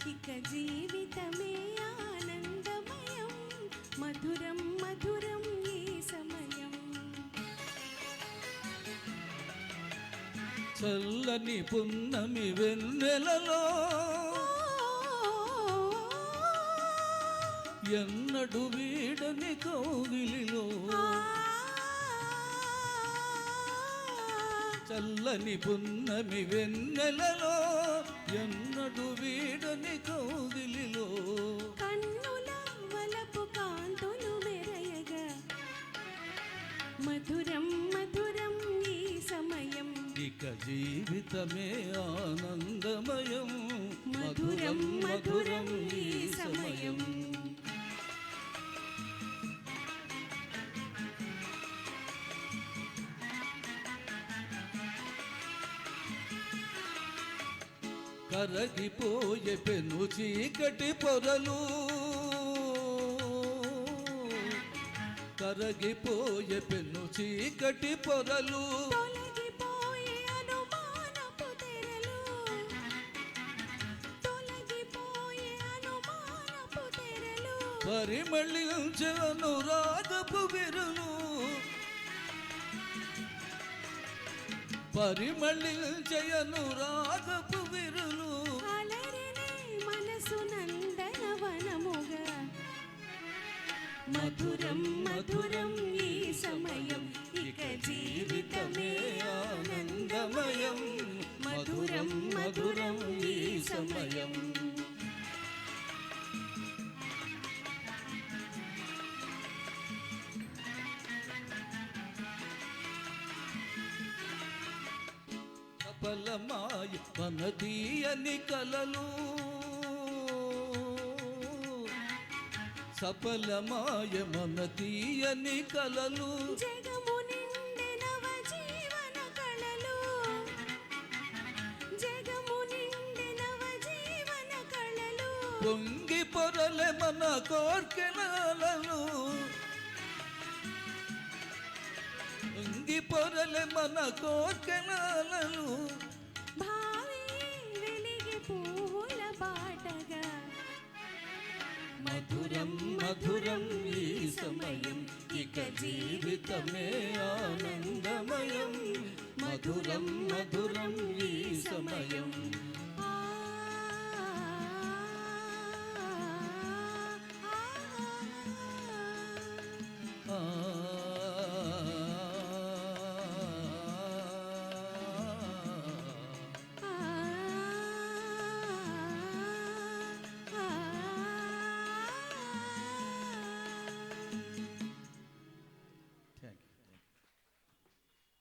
ఇక జీవితమే ఆనందమయం మధురం మధురం ఈ సమయం. చల్లని పున్నమి వెన్నెలలో ఎన్నడు వీడని కౌగిలిలో చల్లని పున్నమి వెన్నెలలో ఎన్నడు వీడని కౌగిలిలో కన్నుల వలపు కాంతులు మెరయగా మధురం మధురం ఈ సమయం. ఇక జీవితమే ఆనందమయం మధురం మధురం ఈ సమయం. కరగిపోయే పెను చీకటి పొరలు కరగిపోయే పెను చీకటి పొరలు తొలగిపోయే అనుమానపు తెరలు తొలగిపోయే అనుమానపు తెరలు పరిమళించే అనురాగపు విరులు పరిమళించే అనురాగపు విరులు అలరినే మనసు నందనవనముగా మధురం మధురం ఈ సమయం. ఇక జీవితమే ఆనందమయం మధురం మధురం ఈ సమయం. సఫలమాయ మన తీయని కలలు సఫలమాయ మన తీయని కలలు జగము నిండి నవ జీవన కళలు జగము నిండి నవ జీవన కళలు పొంగి పొరలే మన కోర్కెలలు పొంగి పొరలే మన కోర్కెలలు భావి వెలిగి పూల బాటగా మధురం మధురం ఈ సమయం. ఇక జీవితమే ఆనందమయం మధురం మధురం ఈ సమయం.